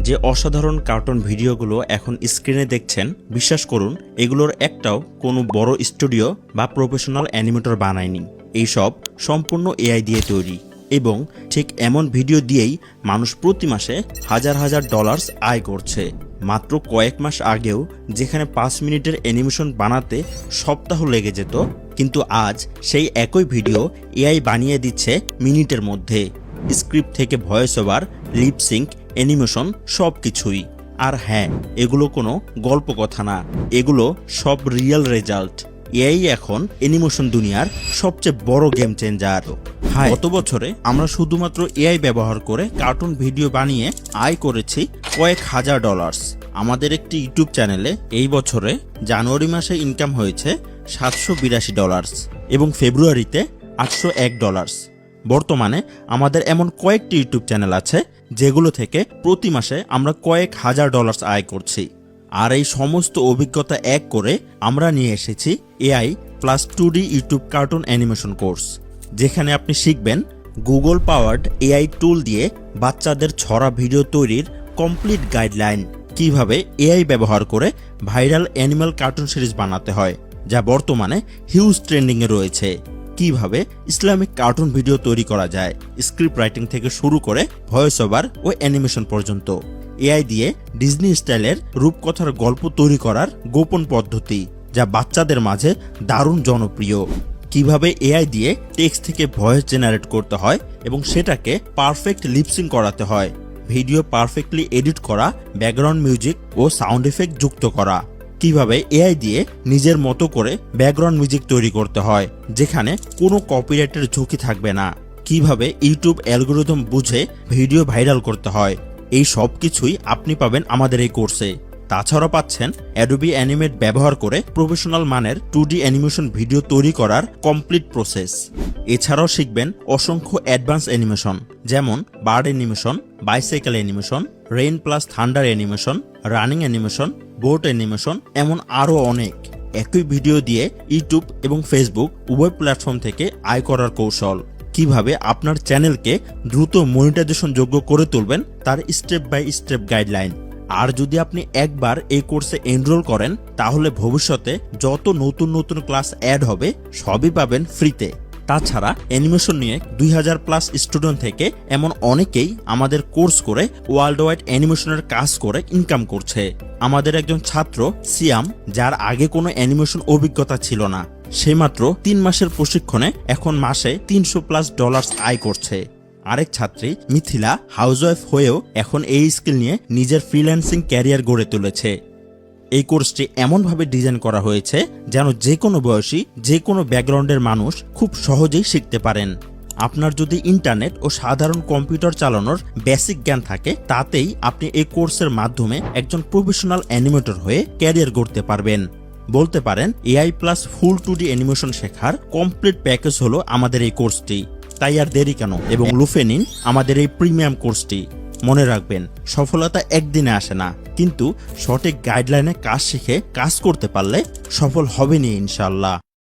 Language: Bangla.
যে অসাধারণ কার্টুন ভিডিওগুলো এখন স্ক্রিনে দেখছেন, বিশ্বাস করুন এগুলোর একটাও কোনো বড় স্টুডিও বা প্রফেশনাল অ্যানিমেটর বানায়নি। এইসব সম্পূর্ণ এআই দিয়ে তৈরি এবং ঠিক এমন ভিডিও দিয়েই মানুষ প্রতি মাসে হাজার হাজার ডলার্স আয় করছে। মাত্র কয়েক মাস আগেও যেখানে 5 মিনিটের অ্যানিমেশন বানাতে সপ্তাহ লেগে যেত, কিন্তু আজ সেই একই ভিডিও এআই বানিয়ে দিচ্ছে মিনিটের মধ্যে। স্ক্রিপ্ট থেকে ভয়েস ওভার, লিপসিঙ্ক, অ্যানিমেশন সব কিছুই। আর হ্যাঁ, এগুলো কোনো গল্প কথা না, এগুলো সব রিয়েল রেজাল্ট। এআই এখন অ্যানিমেশন দুনিয়ার সবচেয়ে বড় গেম চেঞ্জার। গত বছরে আমরা শুধুমাত্র এআই ব্যবহার করে কার্টুন ভিডিও বানিয়ে আয় করেছি কয়েক হাজার ডলার্স। আমাদের একটি ইউটিউব চ্যানেলে এই বছরে জানুয়ারি মাসে ইনকাম হয়েছে $782 এবং ফেব্রুয়ারিতে $801। বর্তমানে আমাদের এমন কয়েকটি ইউটিউব চ্যানেল আছে যেগুলো থেকে প্রতি মাসে আমরা কয়েক হাজার ডলার্স আয় করছি। আর এই সমস্ত অভিজ্ঞতা এক করে আমরা নিয়ে এসেছি AI plus 2D YouTube cartoon animation course, যেখানে আপনি শিখবেন গুগল পাওয়ার্ড এআই টুল দিয়ে বাচ্চাদের ছড়া ভিডিও তৈরির কমপ্লিট গাইডলাইন, কিভাবে এআই ব্যবহার করে ভাইরাল অ্যানিমাল কার্টুন সিরিজ বানাতে হয় যা বর্তমানে হিউজ ট্রেন্ডিংয়ে রয়েছে, কিভাবে ইসলামিক কার্টুন ভিডিও তৈরি করা যায়, স্ক্রিপ্ট রাইটিং থেকে শুরু করে ভয়েস ওভার ও অ্যানিমেশন পর্যন্ত, এআই দিয়ে ডিজনি স্টাইলের রূপকথার গল্প তৈরি করার গোপন পদ্ধতি যা বাচ্চাদের মাঝে দারুণ জনপ্রিয়, কিভাবে এআই দিয়ে টেক্সট থেকে ভয়েস জেনারেট করতে হয় এবং সেটাকে পারফেক্ট লিপসিং করাতে হয়, ভিডিও পারফেক্টলি এডিট করা, ব্যাকগ্রাউন্ড মিউজিক ও সাউন্ড এফেক্ট যুক্ত করা, কিভাবে এআই দিয়ে নিজের মতো করে ব্যাকগ্রাউন্ড মিউজিক তৈরি করতে হয় যেখানে কোনো কপিরাইটের ঝুঁকি থাকবে না, কিভাবে ইউটিউব অ্যালগরিদম বুঝে ভিডিও ভাইরাল করতে হয়। এই সব কিছুই আপনি পাবেন আমাদের এই কোর্সে। তাছাড়াও পাচ্ছেন অ্যাডোবি অ্যানিমেট ব্যবহার করে প্রফেশনাল মানের 2D অ্যানিমেশন ভিডিও তৈরি করার কমপ্লিট প্রসেস। এছাড়াও শিখবেন অসংখ্য অ্যাডভান্স অ্যানিমেশন, যেমন bird animation, bicycle animation, rain plus thunder animation, running animation, boat animation, এমন আরও অনেক। একই ভিডিও দিয়ে ইউটিউব এবং ফেসবুক উভয় প্ল্যাটফর্ম থেকে আয় করার কৌশল, কিভাবে আপনার চ্যানেলকে দ্রুত মনিটাইজেশন যোগ্য করে তুলবেন তার স্টেপ বাই স্টেপ গাইডলাইন। আর যদি আপনি একবার এই কোর্সে এনরোল করেন তাহলে ভবিষ্যতে যত নতুন নতুন ক্লাস অ্যাড হবে সবই পাবেন ফ্রিতে। তাছাড়া অ্যানিমেশন নিয়ে 2000+ স্টুডেন্ট থেকে এমন অনেকেই আমাদের কোর্স করে ওয়ার্ল্ড ওয়াইড অ্যানিমেশনের কাজ করে ইনকাম করছে। আমাদের একজন ছাত্র সিয়াম, যার আগে কোনো অ্যানিমেশন অভিজ্ঞতা ছিল না, সে মাত্র 3 মাসের প্রশিক্ষণে এখন মাসে $300+ আয় করছে। আরেক ছাত্রী মিথিলা হাউসওয়াইফ হয়েও এখন এই স্কিল নিয়ে নিজের ফ্রিল্যান্সিং ক্যারিয়ার গড়ে তুলেছে। এই কোর্সটি এমনভাবে ডিজাইন করা হয়েছে যেন যে কোনো বয়সী, যে কোনো ব্যাকগ্রাউন্ডের মানুষ খুব সহজেই শিখতে পারেন। আপনার যদি ইন্টারনেট ও সাধারণ কম্পিউটার চালানোর বেসিক জ্ঞান থাকে, তাতেই আপনি এই কোর্সের মাধ্যমে একজন প্রফেশনাল অ্যানিমেটর হয়ে ক্যারিয়ার গড়তে পারবেন। বলতে পারেন এআই প্লাস ফুল 2D অ্যানিমেশন শেখার কমপ্লিট প্যাকেজ হলো আমাদের এই কোর্সটি। তাই আর দেরি কেন, এবং লুফে নিন আমাদের এই প্রিমিয়াম কোর্সটি। মনে রাখবেন, সফলতা একদিনে আসে না, কিন্তু সঠিক গাইডলাইনে কাজ শিখে কাজ করতে পারলে সফল হবেনই ইনশাআল্লাহ।